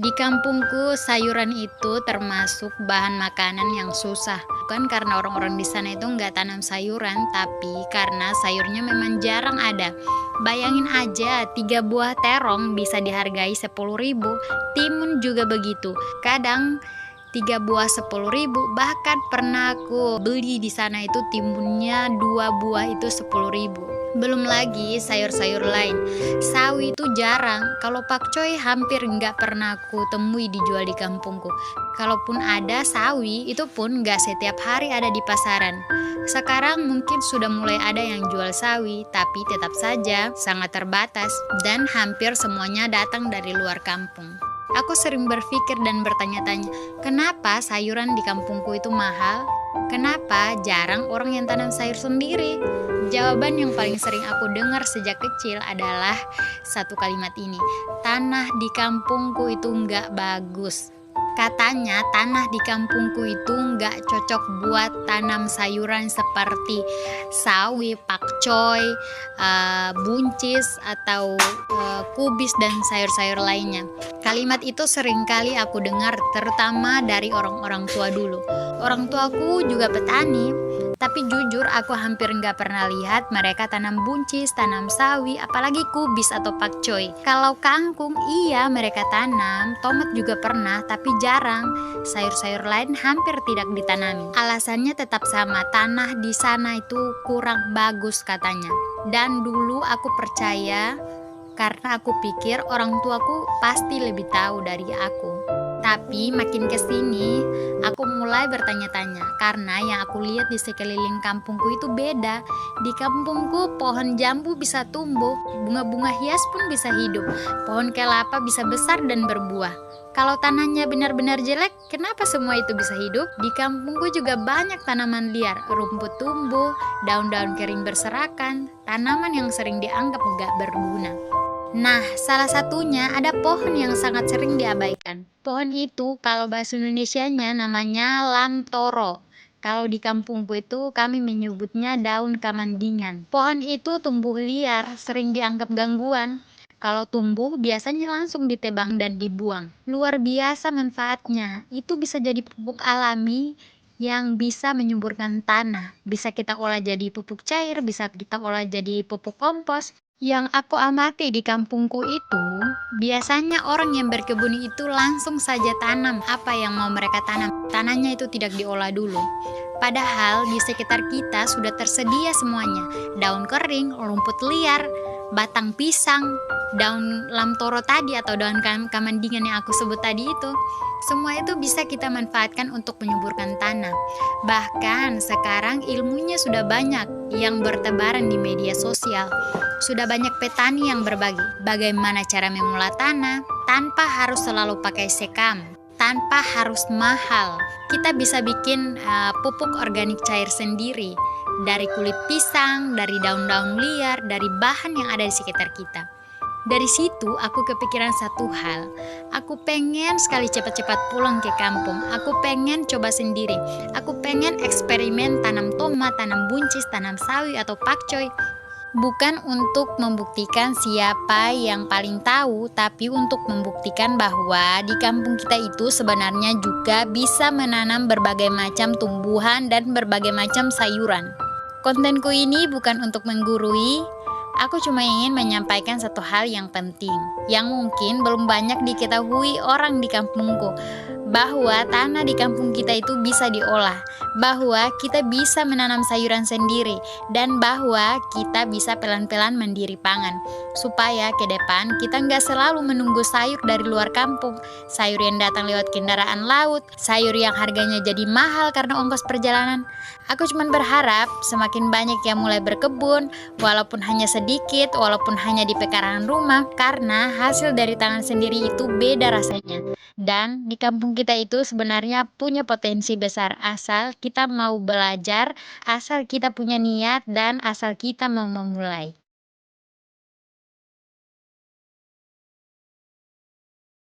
Di kampungku, sayuran itu termasuk bahan makanan yang susah. Bukan karena orang-orang di sana itu nggak tanam sayuran, tapi karena sayurnya memang jarang ada. Bayangin aja, 3 buah terong bisa dihargai 10.000, timun juga begitu. Kadang 3 buah 10.000, bahkan pernah aku beli di sana itu timunnya 2 buah itu 10.000. Belum lagi sayur-sayur lain. Sawi itu jarang. Kalau pakcoy hampir nggak pernah aku temui dijual di kampungku. Kalaupun ada sawi, itu pun nggak setiap hari ada di pasaran. Sekarang mungkin sudah mulai ada yang jual sawi, tapi tetap saja sangat terbatas dan hampir semuanya datang dari luar kampung. Aku sering berpikir dan bertanya-tanya, kenapa sayuran di kampungku itu mahal? Kenapa jarang orang yang tanam sayur sendiri? Jawaban yang paling sering aku dengar sejak kecil adalah satu kalimat ini, tanah di kampungku itu nggak bagus. Katanya tanah di kampungku itu nggak cocok buat tanam sayuran seperti sawi, pakcoy, buncis, atau kubis dan sayur-sayur lainnya. Kalimat itu sering kali aku dengar terutama dari orang-orang tua dulu. Orang tuaku juga petani, tapi jujur aku hampir nggak pernah lihat mereka tanam buncis, tanam sawi, apalagi kubis atau pakcoy. Kalau kangkung, iya mereka tanam, tomat juga pernah, tapi jarang. Sayur-sayur lain hampir tidak ditanami. Alasannya tetap sama, tanah di sana itu kurang bagus katanya. Dan dulu aku percaya karena aku pikir orang tuaku pasti lebih tahu dari aku. Tapi makin kesini, aku mulai bertanya-tanya karena yang aku lihat di sekeliling kampungku itu beda. Di kampungku pohon jambu bisa tumbuh, bunga-bunga hias pun bisa hidup, pohon kelapa bisa besar dan berbuah. Kalau tanahnya benar-benar jelek, kenapa semua itu bisa hidup? Di kampungku juga banyak tanaman liar, rumput tumbuh, daun-daun kering berserakan, tanaman yang sering dianggap gak berguna. Nah, salah satunya ada pohon yang sangat sering diabaikan. Pohon itu kalau bahasa Indonesianya namanya lamtoro. Kalau di kampungku itu kami menyebutnya daun kamandingan. Pohon itu tumbuh liar, sering dianggap gangguan. Kalau tumbuh biasanya langsung ditebang dan dibuang. Luar biasa manfaatnya. Itu bisa jadi pupuk alami yang bisa menyuburkan tanah. Bisa kita olah jadi pupuk cair, bisa kita olah jadi pupuk kompos. Yang aku amati di kampungku itu, biasanya orang yang berkebun itu langsung saja tanam apa yang mau mereka tanam. Tanahnya itu tidak diolah dulu. Padahal di sekitar kita sudah tersedia semuanya. Daun kering, rumput liar, batang pisang, daun lamtoro tadi atau daun kamandingan yang aku sebut tadi itu. Semua itu bisa kita manfaatkan untuk menyuburkan tanah. Bahkan sekarang ilmunya sudah banyak yang bertebaran di media sosial. Sudah banyak petani yang berbagi bagaimana cara mengolah tanah tanpa harus selalu pakai sekam, tanpa harus mahal. Kita bisa bikin pupuk organik cair sendiri dari kulit pisang, dari daun-daun liar, dari bahan yang ada di sekitar kita. Dari situ aku kepikiran satu hal. Aku pengen sekali cepat-cepat pulang ke kampung. Aku pengen coba sendiri. Aku pengen eksperimen tanam tomat, tanam buncis, tanam sawi atau pakcoy. Bukan untuk membuktikan siapa yang paling tahu, tapi untuk membuktikan bahwa di kampung kita itu sebenarnya juga bisa menanam berbagai macam tumbuhan dan berbagai macam sayuran. Kontenku ini bukan untuk menggurui, aku cuma ingin menyampaikan satu hal yang penting, yang mungkin belum banyak diketahui orang di kampungku, bahwa tanah di kampung kita itu bisa diolah, bahwa kita bisa menanam sayuran sendiri, dan bahwa kita bisa pelan-pelan mandiri pangan, supaya ke depan kita nggak selalu menunggu sayur dari luar kampung, sayur yang datang lewat kendaraan laut, sayur yang harganya jadi mahal karena ongkos perjalanan. Aku cuma berharap semakin banyak yang mulai berkebun, walaupun hanya sedikit, walaupun hanya di pekarangan rumah, karena hasil dari tangan sendiri itu beda rasanya. Dan di kampung kita itu sebenarnya punya potensi besar asal kita mau belajar, asal kita punya niat, dan asal kita mau memulai.